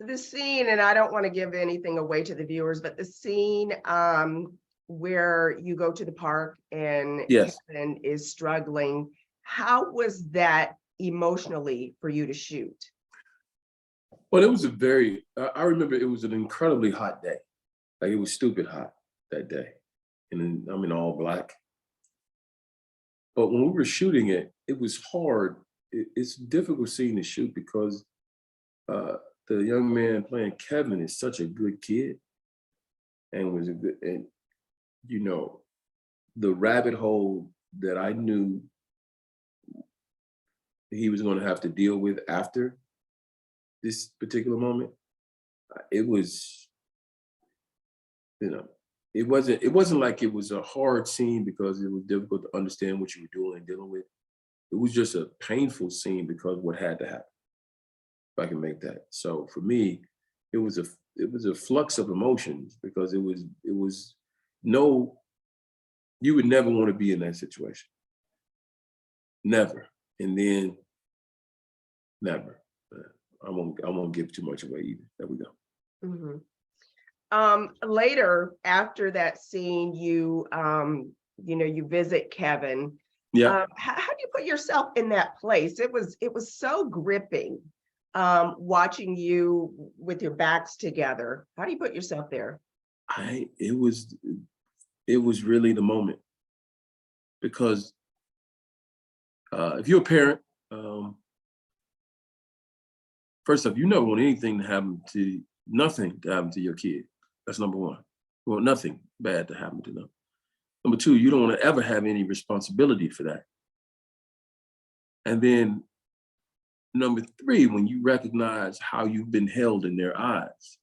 The scene, and I don't want to give anything away to the viewers, but the scene where you go to the park and Yes. Kevin is struggling, how was that emotionally for you to shoot? Well, it was a very, I remember it was an incredibly hot day. Like it was stupid hot that day. And then I'm in all black. But when we were shooting it, it was hard. It's a difficult scene to shoot because uh, the young man playing Kevin is such a good kid and was a good, and you know, the rabbit hole that I knew he was going to have to deal with after this particular moment, it was, you know, it wasn't like it was a hard scene because it was difficult to understand what you were doing and dealing with. It was just a painful scene because what had to happen, if I can make that. So for me, it was a flux of emotions because it was no, you would never want to be in that situation. Never. And then never. I won't give too much away either. There we go. Mhm. Later, after that scene, you visit Kevin. Yeah. How do you put yourself in that place? It was so gripping, watching you with your backs together. How do you put yourself there? I it was really the moment because if you're a parent, first off, you never want nothing to happen to your kid. That's number one. You want nothing bad to happen to them. Number two, you don't want to ever have any responsibility for that. And then number three, when you recognize how you've been held in their eyes,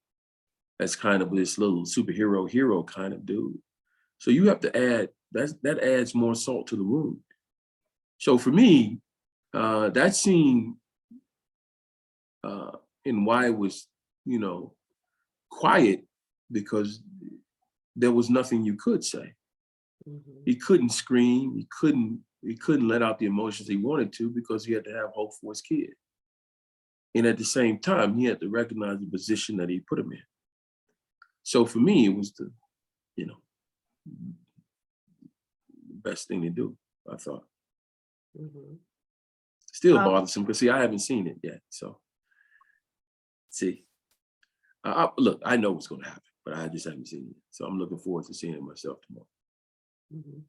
that's kind of this little superhero hero kind of dude. So you have to that adds more salt to the wound. So for me, that scene and why it was, you know, quiet because there was nothing you could say. Mhm. He couldn't scream. He couldn't let out the emotions he wanted to because he had to have hope for his kid. And at the same time, he had to recognize the position that he put him in. So for me, it was you know, the best thing to do, I thought. Mhm. Still Um, bothersome because see, I haven't seen it yet. So see, look, I know what's going to happen, but I just haven't seen it. So I'm looking forward to seeing it myself tomorrow. mhm.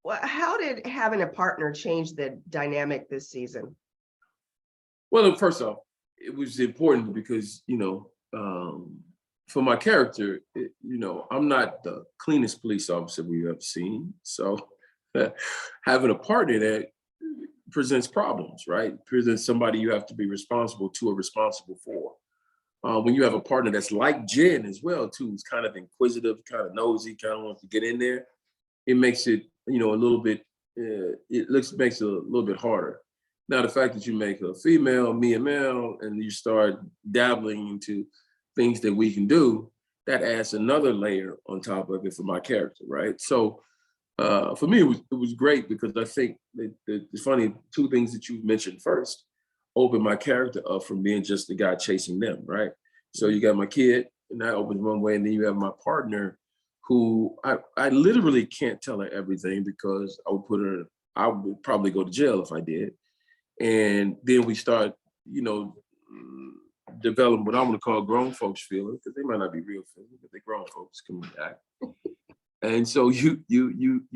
Well, how did having a partner change the dynamic this season? Well, first off, it was important because, for my character, I'm not the cleanest police officer we've ever seen. So having a partner that presents problems, right? Presents somebody you have to be responsible to or responsible for. When you have a partner that's like Jen as well, too, who's kind of inquisitive, kind of nosy, kind of wants to get in there, it makes it, a little bit, makes it a little bit harder. Now, the fact that you make a female, me a male, and you start dabbling into things that we can do, that adds another layer on top of it for my character, right? So for me, it was great because I think the funny two things that you mentioned first opened my character up from being just the guy chasing them, right? So you got my kid, and that opens one way, and then you have my partner who I literally can't tell her everything because I would probably go to jail if I did. And then we start, you know, develop what I'm gonna call grown folks feeling, because they might not be real feeling, but they grown folks can act. And so you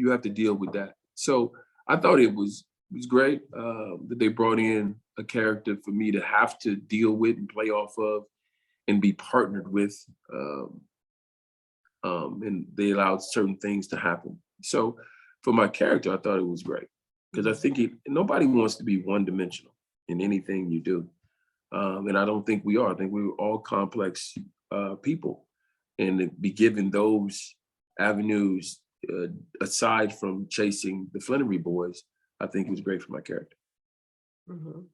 have to deal with that. So I thought it was great that they brought in a character for me to have to deal with and play off of and be partnered with. And they allowed certain things to happen. So for my character, I thought it was great because I think nobody wants to be one dimensional in anything you do. And I don't think we are. I think we're all complex people, and to be given those avenues aside from chasing the Flannery boys, I think it was great for my character. Mhm.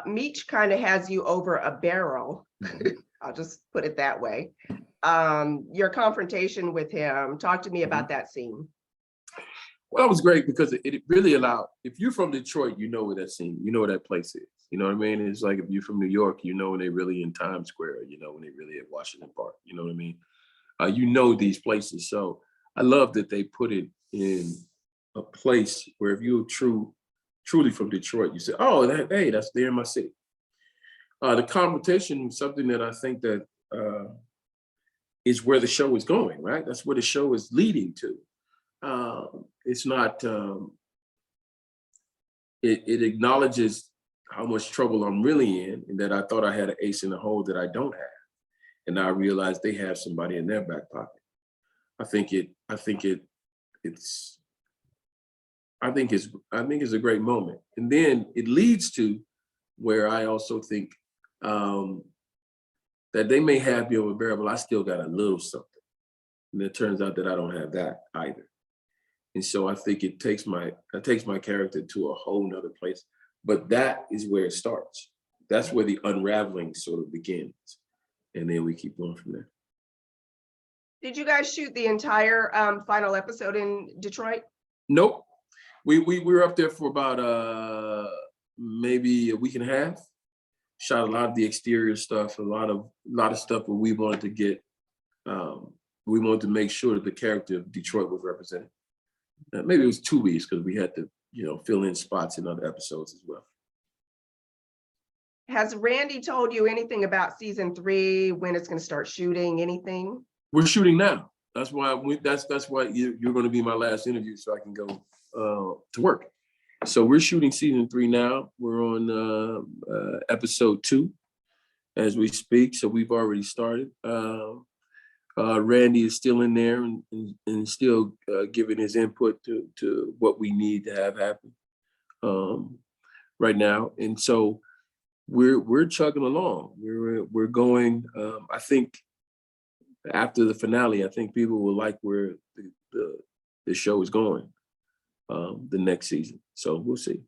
Meech kind of has you over a barrel. I'll just put it that way. Your confrontation with him, talk to me about that scene. Well, that was great because it really allowed, if you're from Detroit, you know where that scene, you know where that place is. You know what I mean? It's like if you're from New York, you know when they're really in Times Square, you know when they're really at Washington Park. You know what I mean? You know these places. So I love that they put it in a place where if you're truly from Detroit, you say, oh, hey, that's there in my city. The confrontation was something that I think that is where the show is going, right? That's where the show is leading to. It's not, it acknowledges how much trouble I'm really in, and that I thought I had an ace in the hole that I don't have. And I realized they have somebody in their back pocket. I think it's a great moment. And then it leads to where I also think that they may have me unbearable. I still got a little something. And it turns out that I don't have that either. And so I think it takes my character to a whole nother place. But that is where it starts. That's where the unraveling sort of begins. And then we keep going from there. Did you guys shoot the entire final episode in Detroit? Nope. We were up there for about maybe a week and a half. Shot a lot of the exterior stuff, a lot of stuff where we wanted to get. We wanted to make sure that the character of Detroit was represented. Maybe it was 2 weeks because we had to, fill in spots in other episodes as well. Has Randy told you anything about season 3, when it's going to start shooting, anything? We're shooting now. That's why that's why you're going to be my last interview, so I can go to work. So we're shooting season 3 now. We're on episode 2 as we speak. So we've already started. Randy is still in there and still giving his input to what we need to have happen right now. And so we're chugging along. We're going. I think after the finale, I think people will like where the show is going the next season. So we'll see.